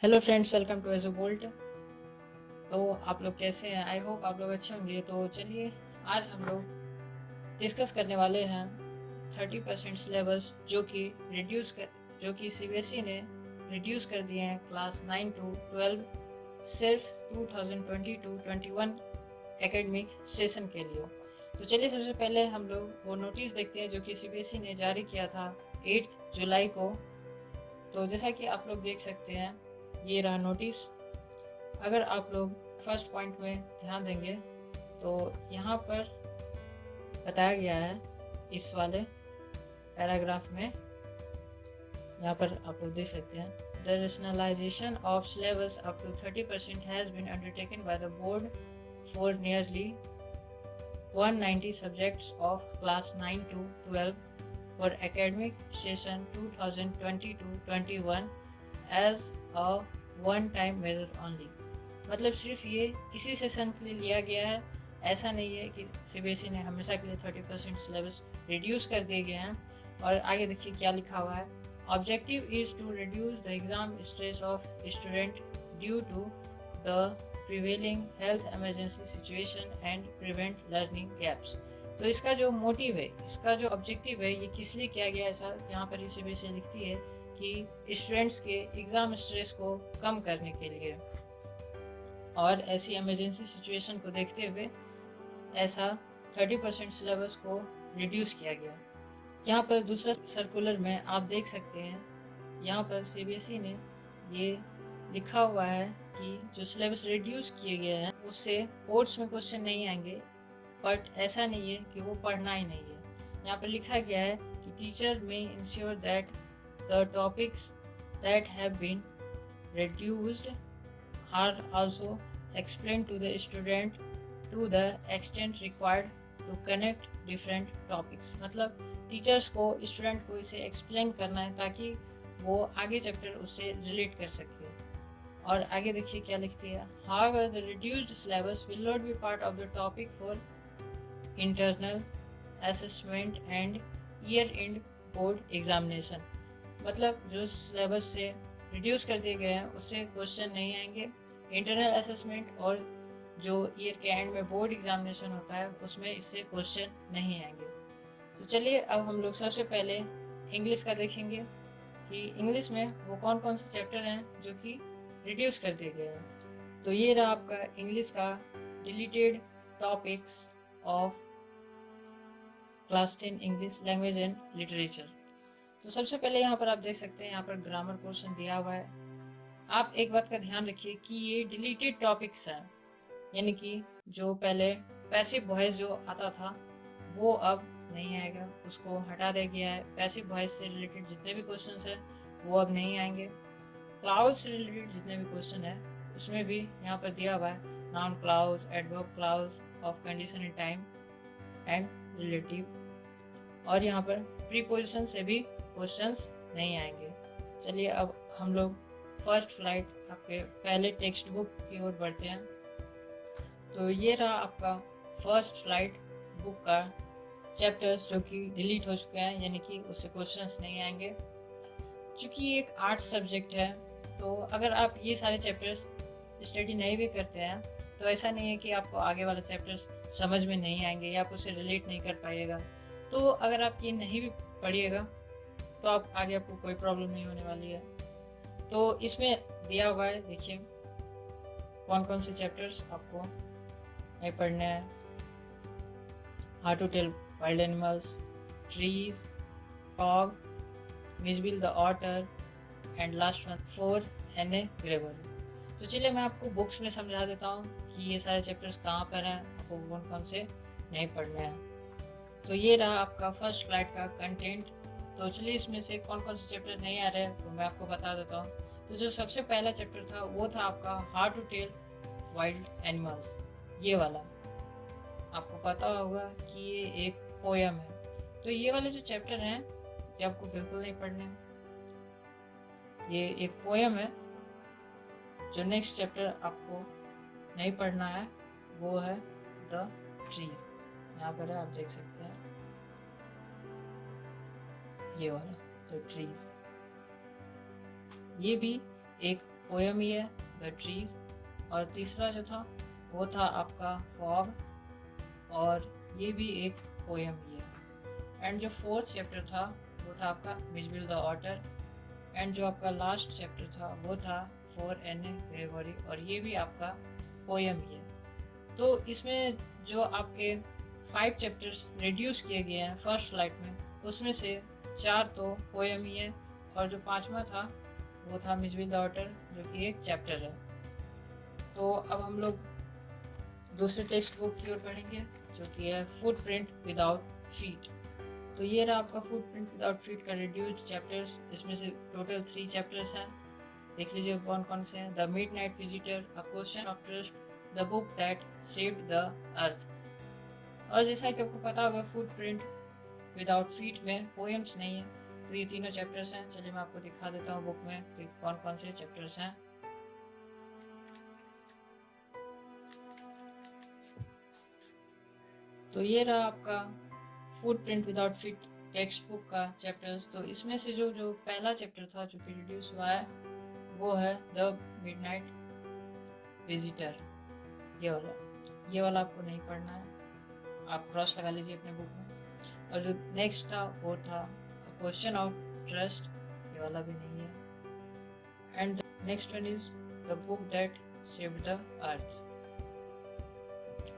Hello friends, welcome to Edge Bolt. तो आप लोग कैसे हैं? आई होप आप लोग अच्छे होंगे। तो चलिए, आज हम लोग डिस्कस करने वाले हैं 30% सिलेबस जो कि सीबीएसई ने रिड्यूस कर दिए हैं क्लास 9 टू 12 सिर्फ 2020-21 एकेडमिक सेशन के लिए। तो चलिए, सबसे पहले हम लोग वो नोटिस देखते हैं जो कि सीबीएसई ने जारी किया था 8 जुलाई को। तो जैसा कि आप लोग देख सकते हैं, ये रहा नोटिस। अगर आप लोग फर्स्ट पॉइंट में ध्यान देंगे तो यहाँ पर बताया गया है, इस वाले पैराग्राफ में, यहाँ पर आप लोग देख सकते हैं, the rationalisation of syllabus up to 30% has been undertaken by the board for nearly 190 subjects of class 9 to 12 for academic session 2020-21 as a one time measure only. मतलब सिर्फ ये इसी सेशन के लिए लिया गया है। ऐसा नहीं है कि सीबीएसई ने हमेशा के लिए 30% सिलेबस रिड्यूस कर दिए गए हैं। और आगे देखिए क्या लिखा हुआ है, objective is to reduce the exam stress of student due to the prevailing health emergency situation and prevent learning gaps. तो इसका जो मोटिव है, इसका जो ऑब्जेक्टिव है, ये किस लिए किया गया है, ऐसा यहाँ पर सीबीएसई लिखती है कि स्टूडेंट्स के एग्जाम स्ट्रेस को कम करने के लिए और ऐसी इमरजेंसी सिचुएशन को देखते हुए ऐसा 30% सिलेबस को रिड्यूस किया गया। यहाँ पर दूसरा सर्कुलर में आप देख सकते हैं, यहाँ पर सीबीएसई ने ये लिखा हुआ है कि जो सिलेबस रिड्यूस किए गए हैं उससे बोर्ड्स में क्वेश्चन नहीं आएंगे, बट ऐसा नहीं है कि वो पढ़ना ही नहीं है। यहाँ पर लिखा गया है कि teacher may ensure that the topics that have been reduced are also explained to the student to the extent required to connect different topics। मतलब टीचर्स को स्टूडेंट को इसे एक्सप्लेन करना है ताकि वो आगे चैप्टर उससे रिलेट कर सके। और आगे देखिए क्या लिखती है, however the reduced syllabus will not be part of the topic for internal assessment and year end board examination। मतलब जो सिलेबस से रिड्यूस कर दिए गए हैं उससे क्वेश्चन नहीं आएंगे। इंटरनल असेसमेंट और जो ईयर के एंड में बोर्ड एग्जामिनेशन होता है उसमें इससे क्वेश्चन नहीं आएंगे। तो चलिए, अब हम लोग सबसे पहले इंग्लिश का देखेंगे कि इंग्लिश में वो कौन कौन से चैप्टर हैं जो कि रिड्यूस कर दिए गए हैं। तो ये रहा आपका इंग्लिश का deleted topics of class 10 English language and literature. तो सबसे पहले यहाँ पर आप देख सकते हैं, यहाँ पर ग्रामर पोर्शन दिया हुआ है। आप एक बात का ध्यान रखिए कि ये डिलीटेड टॉपिक्स हैं, यानी कि जो पहले पैसिव वॉइस जो आता था वो अब नहीं आएगा, उसको हटा दिया गया है। पैसिव वॉइस से रिलेटेड जितने भी क्वेश्चंस हैं वो अब नहीं आएंगे। क्लाउड से रिलेटेड जितने भी क्वेश्चन है उसमें भी यहाँ पर दिया हुआ है noun clause, adverb clause of condition in time and relative. और यहाँ पर प्रीपोजिशन से भी क्वेश्चंस नहीं आएंगे। चलिए, अब हम लोग फर्स्ट फ्लाइट आपके पहले टेक्स्ट बुक की ओर बढ़ते हैं। तो ये रहा आपका फर्स्ट फ्लाइट बुक का चैप्टर्स जो कि डिलीट हो चुके हैं, यानी कि उससे क्वेश्चंस नहीं आएंगे। चूंकि ये एक आर्ट्स सब्जेक्ट है, तो अगर आप ये सारे चैप्टर्स स्टडी नहीं भी करते हैं तो ऐसा नहीं है कि आपको आगे वाला चैप्टर्स समझ में नहीं आएंगे या आप उससे रिलेट नहीं कर पाइएगा। तो अगर आप ये नहीं भी पढ़िएगा तो आप आगे आपको कोई प्रॉब्लम नहीं होने वाली है। तो इसमें दिया हुआ है, देखिए कौन कौन से चैप्टर्स आपको नहीं पढ़ने हैं। How to tell wild animals, trees, fog, Mijbil the otter and last one for Anne Gregory. तो चलिए, मैं आपको बुक्स में समझा देता हूँ कि ये सारे चैप्टर्स कहाँ पर हैं, आपको कौन कौन से नहीं पढ़ने हैं। तो ये रहा आपका फर्स्ट फ्लाइट का कंटेंट। तो चलिए, इसमें से कौन कौन से चैप्टर नहीं आ रहे हैं तो मैं आपको बता देता हूँ। तो जो सबसे पहला चैप्टर था वो था आपका how to tell wild animals. ये वाला आपको पता होगा कि ये एक पोयम है। तो ये वाले जो चैप्टर हैं ये आपको बिल्कुल नहीं पढ़ने हैं। ये एक पोयम है। जो नेक्स्ट चैप्टर आपको नहीं पढ़ना है वो है द ट्रीज। यहाँ पर है, आप देख सकते हैं ये वाला द ट्रीज। ये भी एक पोयम ही है, द ट्रीज। और तीसरा जो था वो था आपका फॉग, और ये भी एक पोयम ही है। एंड जो फोर्थ चैप्टर था वो था आपका मिजबिल द ऑटर। एंड जो आपका लास्ट चैप्टर था वो था फॉर एन ग्रेगोरी, और ये भी आपका पोयम ही है। तो इसमें जो आपके 5 चैप्टर्स रिड्यूस किए गए हैं फर्स्ट फ्लाइट में, उसमें से 4 तो पोयम ही है, और जो 5वां था वो था मिजबिल द ऑटर, जो कि एक चैप्टर है। तो अब हम लोग दूसरे टेक्स्ट बुक की ओर पढ़ेंगे, जो कि है फुटप्रिंट विदाउट फीट। तो ये रहा आपका फुटप्रिंट विदाउट फीट का रिड्यूस्ड चैप्टर्स। इसमें से टोटल 3 चैप्टर्स हैं। देख लीजिए कौन कौन से हैं। The midnight visitor, a question of trust, the book that saved the earth. और जैसा कि आपको पता होगा फुटप्रिंट विदाउट फीट में पोएम्स नहीं है, तो ये तीनों चैप्टर्स हैं। चलिए मैं आपको दिखा देता हूँ बुक में कि कौन कौन से चैप्टर्स हैं। तो ये रहा आपका footprint without feet text book का चैप्टर्स। तो इसमें से जो जो पहला चैप्टर था जो कि रिड्यूस हुआ है वो है द मिडनाइट विजिटर। ये वाला आपको नहीं पढ़ना है, आप क्रॉस लगा लीजिए अपने बुक में। और जो नेक्स्ट था वो था क्वेश्चन ऑफ ट्रस्ट, ये वाला भी नहीं है। And next one is the book that saved the earth.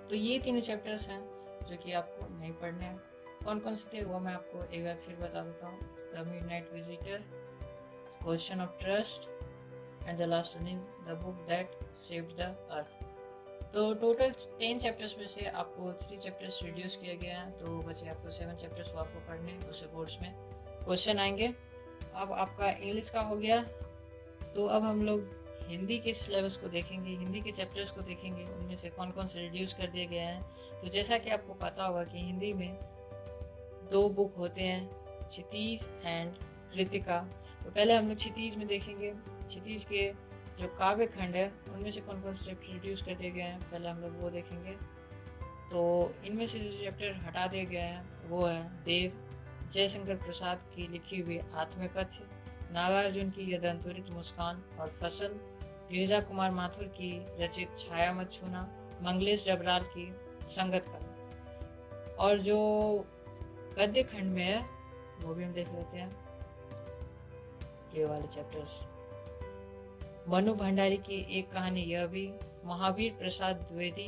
तो ये तीनों चैप्टर्स हैं जो कि आपको नहीं पढ़ने हैं। कौन कौन से थे वो मैं आपको एक बार फिर बता देता हूँ। The midnight visitor, question of trust, and the last one is the book that saved the earth. तो टोटल 10 चैप्टर्स में से आपको 3 चैप्टर्स रिड्यूस किए गए हैं, तो बचे आपको 7 चैप्टर्स वो आपको पढ़ने, उससे बोर्ड्स में क्वेश्चन आएंगे। अब आपका इंग्लिश का हो गया, तो अब हम लोग हिंदी के सिलेबस को देखेंगे, हिंदी के चैप्टर्स को देखेंगे, उनमें से कौन कौन से रिड्यूस कर दिए गए हैं। तो जैसा कि आपको पता होगा कि हिंदी में 2 बुक होते हैं, क्षितिज एंड कृतिका। तो पहले हम लोग क्षितिज में देखेंगे। क्षितिज के जो काव्य खंड है उनमें से कौन कौन से चैप्टर रिड्यूस कर दिए गए हैं, पहले हम लोग वो देखेंगे। तो इनमें से जो चैप्टर हटा दिए गए हैं वो है देव, जयशंकर प्रसाद की लिखी हुई आत्मकथ्य, नागार्जुन की यदंतुरित मुस्कान और फसल, गिरिजा कुमार माथुर की रचित छाया मत छूना, मंगलेश डबराल की संगत का। और जो गद्य खंड में है वो भी हम देख लेते हैं, ये वाले चैप्टर्स। मनु भंडारी की एक कहानी यह भी, महावीर प्रसाद द्विवेदी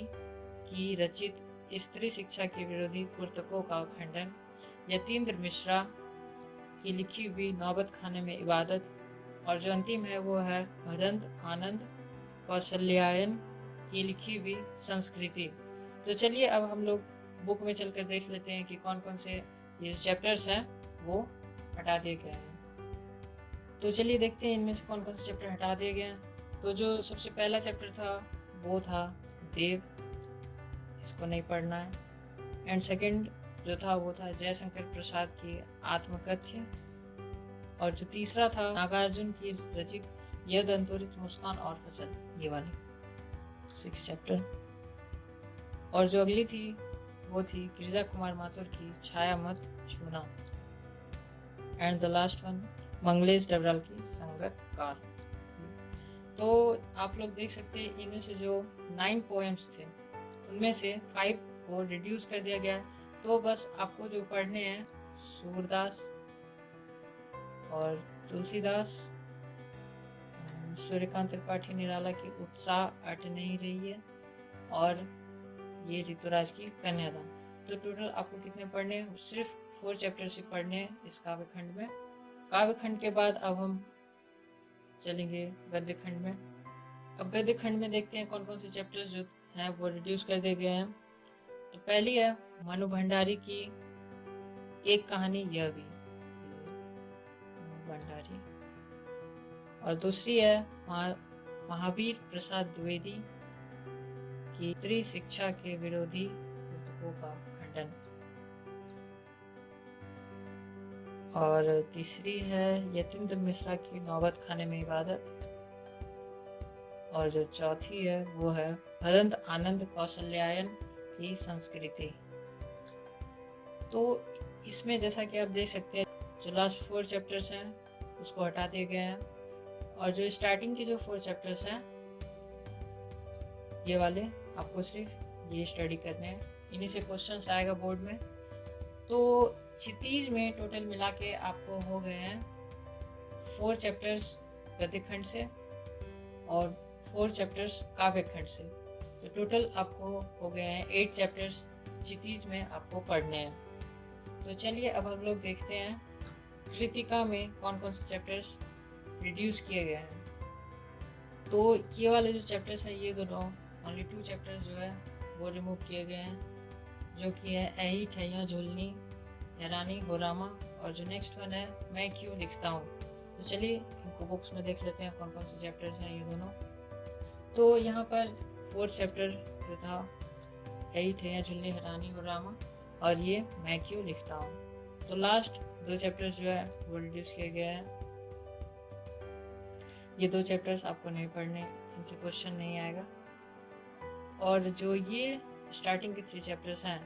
की रचित स्त्री शिक्षा के विरोधी पुस्तकों का खंडन, यतीन्द्र मिश्रा की लिखी हुई नौबत खाने में इबादत, और जो अंतिम है वो है भदंत आनंद कौशल्यायन की लिखी हुई संस्कृति। तो चलिए अब हम लोग बुक में चलकर देख लेते हैं कि कौन कौन से ये चैप्टर्स हैं वो हटा दिए गए हैं। तो चलिए देखते हैं इनमें से कौन कौन से चैप्टर हटा दिए गए हैं। तो जो सबसे पहला चैप्टर था वो था देव, इसको नहीं पढ़ना है। एंड सेकंड जो था वो था जयशंकर प्रसाद की आत्मकथ्य, और जो तीसरा था नागार्जुन की रचित यद अंतुरित मुस्कान और फसल, ये वाले 6 चैप्टर। और जो अगली थी वो थी गिरिजा कुमार माथुर की छाया मत छूना, and the last one Mangalesh Dabral की संगत काल। तो आप लोग देख सकते हैं इनमें से जो 9 पोएम्स थे उनमें से 5 को रिड्यूस कर दिया गया। तो बस आपको जो पढ़ने हैं सूरदास और तुलसीदास, सूर्यकांत त्रिपाठी निराला की उत्साह अट नहीं रही है, और ये ऋतुराज की कन्यादान। तो टोटल आपको कितने पढ़ने हैं, सिर्फ 4 चैप्टर से पढ़ने हैं इस काव्य खंड में। काव्य खंड के बाद अब हम चलेंगे गद्य खंड में। अब गद्य खंड में देखते हैं कौन कौन से चैप्टर्स जो हैं वो रिड्यूस कर दिए गए हैं। तो पहली है मनु भंडारी की एक कहानी यह भी, भंडारी। और दूसरी है महावीर प्रसाद द्विवेदी की स्त्री शिक्षा के विरोधी पुस्तकों का खंडन। और तीसरी है यतीन्द्र मिश्रा की नौबत खाने में इबादत। और जो चौथी है वो है भदंत आनंद कौशल्यायन की संस्कृति। तो इसमें जैसा कि आप देख सकते हैं जो लास्ट 4 चैप्टर्स हैं उसको हटा दिए गए हैं, और जो स्टार्टिंग के जो 4 चैप्टर्स हैं ये वाले आपको सिर्फ ये स्टडी करने हैं, इन्हीं से क्वेश्चंस आएगा बोर्ड में। तो क्षितिज में टोटल मिला के आपको हो गए हैं 4 चैप्टर्स गद्य खंड से और 4 चैप्टर्स काव्य खंड से, तो टोटल आपको हो गए हैं 8 चैप्टर्स क्षितिज में आपको पढ़ने हैं। तो चलिए अब हम लोग देखते हैं कृतिका में कौन कौन से चैप्टर्स रिड्यूस किए गए हैं। तो ये वाले जो चैप्टर्स है ये दोनों ओनली 2 चैप्टर्स जो है वो रिमूव किए गए हैं, जो कि है ऐही ठैया झूलनी हैरानी हो रामा, और जो नेक्स्ट वन है मैं क्यों लिखता हूँ। तो चलिए इनको बुक्स में देख लेते हैं कौन कौन से चैप्टर्स हैं ये दोनों। तो यहाँ पर 4th चैप्टर जो था ऐही ठैया झूलनी हैरानी हो रामा, और ये मैं क्यों लिखता हूँ। तो लास्ट 2 चैप्टर्स जो है वो रिड्यूस किए गए हैं। ये 2 चैप्टर्स आपको नहीं पढ़ने, इनसे क्वेश्चन नहीं आएगा। और जो ये स्टार्टिंग के 3 चैप्टर्स हैं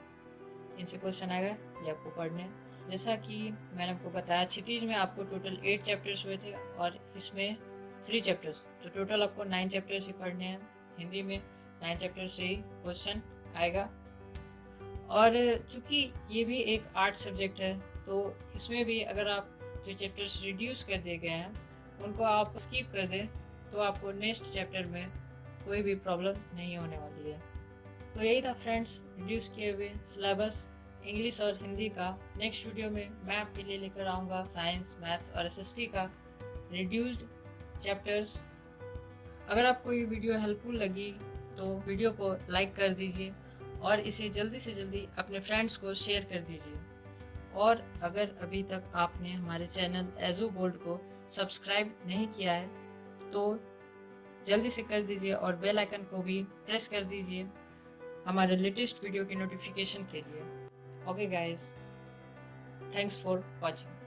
इनसे क्वेश्चन आएगा, ये आपको पढ़ने हैं। जैसा कि मैंने आपको बताया क्षितिज में आपको टोटल 8 चैप्टर्स हुए थे और इसमें 3 चैप्टर्स, तो टोटल आपको 9 चैप्टर्स ही पढ़ने हैं। हिंदी में 9 चैप्टर्स से ही क्वेश्चन आएगा। और चूंकि ये भी एक आर्ट सब्जेक्ट है तो इसमें भी अगर आप जो चैप्टर्स रिड्यूस कर दिए गए हैं उनको आप स्किप कर दें तो आपको नेक्स्ट चैप्टर में कोई भी प्रॉब्लम नहीं होने वाली है। तो यही था फ्रेंड्स रिड्यूस किए हुए सिलेबस इंग्लिश और हिंदी का। नेक्स्ट वीडियो में मैं आपके लिए लेकर आऊँगा साइंस, मैथ्स और एसएसटी का रिड्यूस्ड चैप्टर्स। अगर आपको ये वीडियो हेल्पफुल लगी तो वीडियो को लाइक कर दीजिए और इसे जल्दी से जल्दी अपने फ्रेंड्स को शेयर कर दीजिए। और अगर अभी तक आपने हमारे चैनल एजू बोल्ड को सब्सक्राइब नहीं किया है तो जल्दी से कर दीजिए और बेल आइकन को भी प्रेस कर दीजिए हमारे लेटेस्ट वीडियो की नोटिफिकेशन के लिए। Okay guys, thanks for watching.